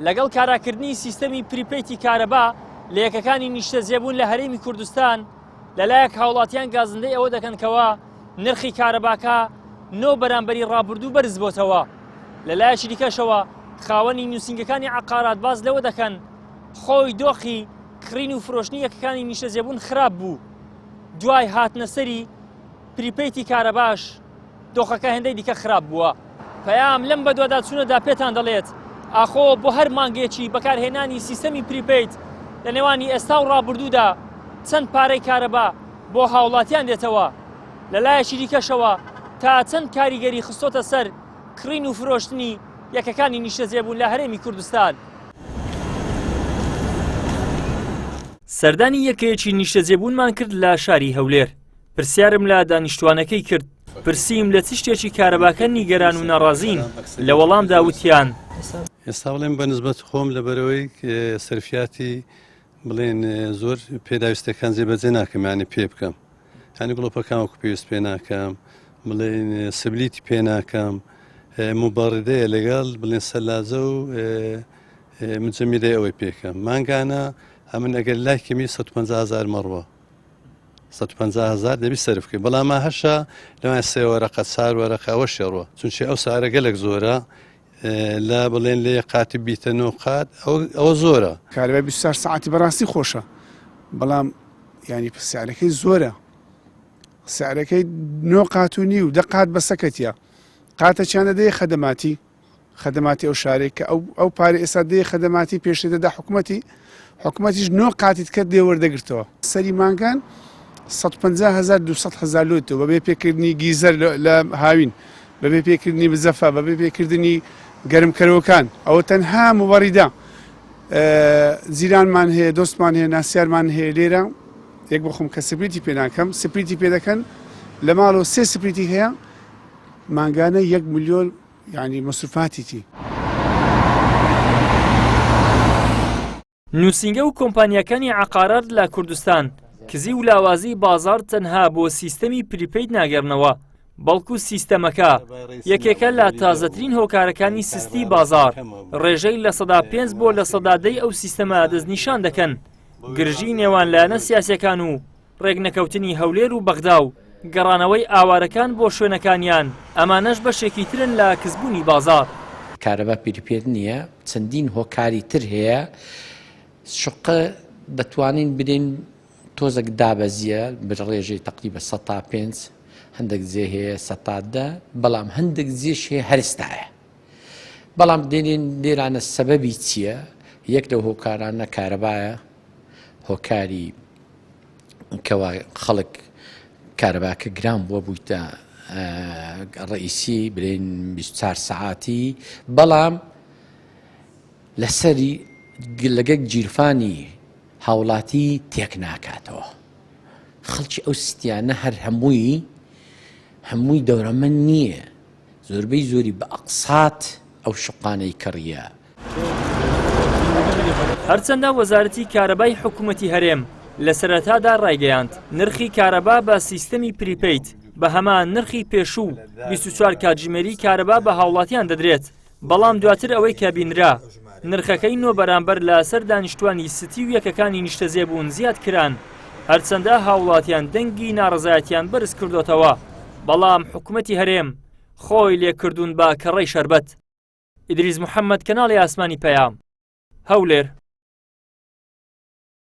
لەگەڵ کاراکردنی سیستەمی پریپەیتی کارەبا لە یەکەکانی نیشتەجێبوون لە هەرێمی کوردستان لەلایەک هاوڵاتیان گازندەی ئەوە دەکەنکەوە نرخی کارەباکە نۆ بەرامبەری ڕابردوو بەرز بۆتەوە. لەلایەکی دیکەشەوە خاوەنی نووسنگەکانی عەقارات باز لەوە دەکەن خۆی دۆخی کڕین و فرۆشتنی یەکەکانی نیشتەجێبوون خراپ بوو. دوای هاتنە سەری پریپەیتی کارەباش دۆخەکە هێندەی دیکە خراپ بووە. پەیام لەم بەدووادا چوونەدا پێتان دەڵێت ئاخۆ بۆ هەر مانگێکی بەکارهێنانی سیستەمی پریپەیت لە نێوانی ئێستا و ڕابردوودا چەند پارەی کارەبا بۆ هاوڵاتیان دێتەوە. لەلایەکی دیکەشەوە تا چەند کاریگەری خستۆتە سەر کڕین و فرۆشتنی یەکەکانی نیشتەجێبوون لە هەرێمی کوردستان. سەردانی یەکەیەکی نیشتەجێبوونمان کرد لە شاری هەولێر. پرسیارم لە دانیشتوانەکەی کرد. پرسییم لە چ شتێکی کارەباکە نیگەران و نەڕازین. لە وەڵامدا وتیان ئێستا بڵێن بەنسبەت خۆم لەبەرەوەی سەرفیاتی بڵێن زۆر پێداویستەکان جێبەجێ ناکەم، یانی پێ بکەم، ینی گڵۆپەکان وەکو پێویست پێ ناکەم، بڵێن سبلیتی پێ ناکەم، موبەڕێدەیە لەگەڵ بڵێن سەلاجە و مجەمیدەی ئەوەی پێکەم. مانگانە ئەمن ئەگەر لای کەمی 150,000 مەڕوە 150,000 دەبی سەرف بکەی، بەڵام هەشە لەوان سێ وەرەقە چار وەرەقە ئەوە شێڕوە، چونچە ئەو سارە گەلێک زۆرە لا بڵێن لێ قاتی بیتە نۆ قات ئەوە زۆرە. کارەبای 24 ساعتی بەڕاستی خۆشە، بەڵام ینی سیارەکەی زۆرە، سیارەکەی نۆ قاتونی و 10 قات بەسەکەتیە. قاتە چیانە دەیە خەدەماتی ئەو شارێک کە ئەو پارە ئێستا دەیە خەدەماتی پێشتر دەدا حکوومەتیش نۆ قاتیت کرد دێ وەردەگرتەوە. سەری مانگان 150,000 200,000 لۆتەوە بەبێ پێکردنی گیزەر لە هاوین، بەبێ پێکردنی بزەفە، بەبێ پێکردنی گەرمکەرەوەکان. ئەوە تەنها موبەڕیدا زیرانمان هەیە، دۆستمان هەیە، ناسیارمان هەیە. لێرە یەک بخۆم کە سپریتی پێ ناکەم، سپریتی پێ دەکەن لە ماڵەوە 3 سپریتی هەیە مانگانە 1 ملیۆن ینی مەسروفاتیتی. نووسنگە و کۆمپانیەکانی عەقارات لە کوردستان کزی و لاوازی بازار تەنها بۆ سیستەمی پریپەید ناگەڕنەوە، بەڵکو سیستەمەکە یەکێکە لە تازەترین هۆکارەکانی سستی بازار. ڕێژەی لە 5% بۆ لە 10% ئەو سیستەمە دەستنیشان دەکەن. گرژی نێوان لایەنە سیاسیەکان و ڕێگنەکەوتنی هەولێر و بەغدا و گەڕانەوەی ئاوارەکان بۆ شوێنەکانیان ئەمانەش بەشێکی ترن لە کەسبوونی بازار. کارەبا پریپەید نییە، چەندین هۆکاری تر هەیە. شقە دەتوانین بدەین تۆزێک دابەزیە بڕێژەی تقریبە 105، هەندێک جێ هەیە 110، بەڵام هەندێک جێش هەیە هەرستایە. بەڵام دێنین لێرانە سەبەبی چییە؟ یەک لەو هۆکارانە کارەبایە، هۆکاری کەوا خەڵک کارەباکە گران بووە بوویتە ڕئیسی برین 24 ساعتی، بەڵام لەسەری لەگەک گیرفانی هاوڵاتی تێک ناکاتەوە. خەڵکی ئەو ستیانە هەر هەمووی دەورەمەند نییە، زۆربەی زۆری بە ئەقسات ئەو شقانەی کڕیە. هەرچەندە وەزارەتی کارەبای حکوومەتی هەرێم لە سەرەتادا ڕایگەیاند نرخی کارەبا بە سیستەمی پریپەید بە هەمان نرخی پێشوو 24 کاتژمێری کارەبا بە هاوڵاتیان دەدرێت، بەڵام دواتر ئەوەی کە بینرا نرخەکەی نۆ بەرامبەر لە سەر دانیشتوانی ستی و یەکەکانی نیشتەجێبوون زیاد کران. هەرچەندە هاوڵاتیان دەنگی ناڕزایەتیان بەرز کردوتەوە، بەڵام حکوومەتی هەرێم خۆی لێکردوون بە کەڕەی شەربەت. ئیدریس محەممەد، کەناڵی ئاسمانی پەیام، هەولێر.